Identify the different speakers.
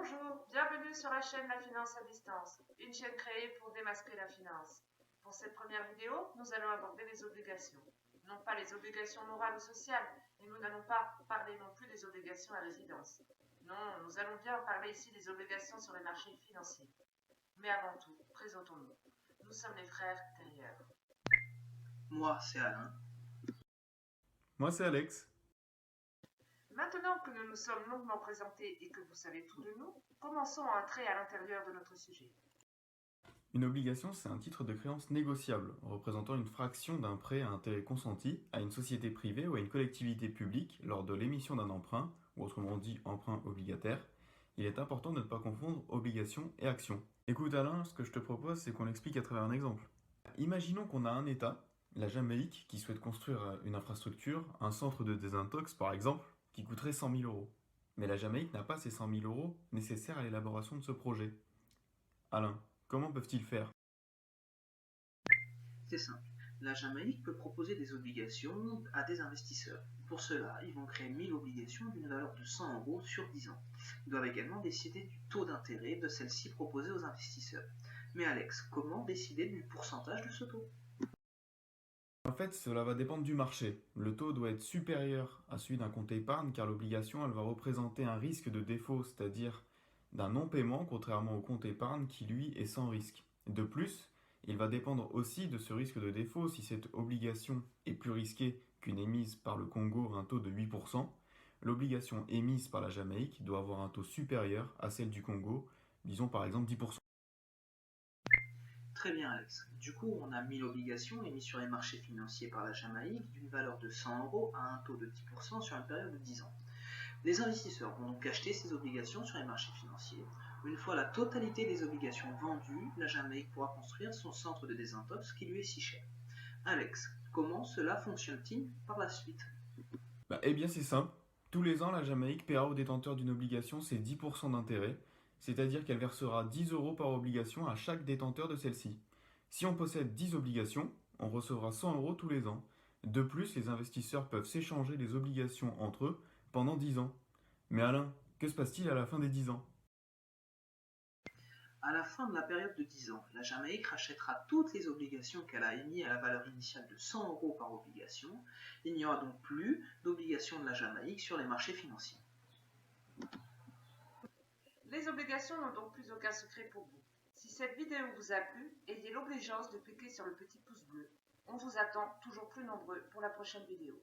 Speaker 1: Bonjour, bienvenue sur la chaîne La Finance à Distance, une chaîne créée pour démasquer la finance. Pour cette première vidéo, nous allons aborder les obligations. Non pas les obligations morales ou sociales, et nous n'allons pas parler non plus des obligations à résidence. Non, nous allons bien parler ici des obligations sur les marchés financiers. Mais avant tout, présentons-nous. Nous sommes les frères Tailleur.
Speaker 2: Moi, c'est Alain.
Speaker 3: Moi, c'est Alex.
Speaker 1: Maintenant que nous nous sommes longuement présentés et que vous savez tout de nous, commençons à entrer à l'intérieur de notre sujet.
Speaker 3: Une obligation, c'est un titre de créance négociable, représentant une fraction d'un prêt à intérêt consenti à une société privée ou à une collectivité publique lors de l'émission d'un emprunt, ou autrement dit emprunt obligataire. Il est important de ne pas confondre obligation et action. Écoute Alain, ce que je te propose, c'est qu'on l'explique à travers un exemple. Imaginons qu'on a un État, la Jamaïque, qui souhaite construire une infrastructure, un centre de désintox par exemple, qui coûterait 100 000 euros. Mais la Jamaïque n'a pas ces 100 000 euros nécessaires à l'élaboration de ce projet. Alain, comment peuvent-ils faire?
Speaker 2: C'est simple. La Jamaïque peut proposer des obligations à des investisseurs. Pour cela, ils vont créer 1000 obligations d'une valeur de 100 euros sur 10 ans. Ils doivent également décider du taux d'intérêt de celles-ci proposées aux investisseurs. Mais Alex, comment décider du pourcentage de ce taux?
Speaker 3: En fait, cela va dépendre du marché. Le taux doit être supérieur à celui d'un compte épargne car l'obligation, elle va représenter un risque de défaut, c'est-à-dire d'un non-paiement, contrairement au compte épargne qui, lui, est sans risque. De plus, il va dépendre aussi de ce risque de défaut. Si cette obligation est plus risquée qu'une émise par le Congo à un taux de 8%, l'obligation émise par la Jamaïque doit avoir un taux supérieur à celle du Congo, disons par exemple 10%.
Speaker 2: Très bien Alex. Du coup, on a 1000 obligations émises sur les marchés financiers par la Jamaïque d'une valeur de 100 euros à un taux de 10% sur une période de 10 ans. Les investisseurs vont donc acheter ces obligations sur les marchés financiers. Une fois la totalité des obligations vendues, la Jamaïque pourra construire son centre de désintox qui lui est si cher. Alex, comment cela fonctionne-t-il par la suite?
Speaker 3: Eh bien c'est simple. Tous les ans, la Jamaïque paiera au détenteur d'une obligation ses 10% d'intérêt, c'est-à-dire qu'elle versera 10 euros par obligation à chaque détenteur de celle-ci. Si on possède 10 obligations, on recevra 100 euros tous les ans. De plus, les investisseurs peuvent s'échanger les obligations entre eux pendant 10 ans. Mais Alain, que se passe-t-il à la fin des 10 ans?
Speaker 2: À la fin de la période de 10 ans, la Jamaïque rachètera toutes les obligations qu'elle a émises à la valeur initiale de 100 euros par obligation. Il n'y aura donc plus d'obligations de la Jamaïque sur les marchés financiers.
Speaker 1: Les obligations n'ont donc plus aucun secret pour vous. Si cette vidéo vous a plu, ayez l'obligeance de cliquer sur le petit pouce bleu. On vous attend toujours plus nombreux pour la prochaine vidéo.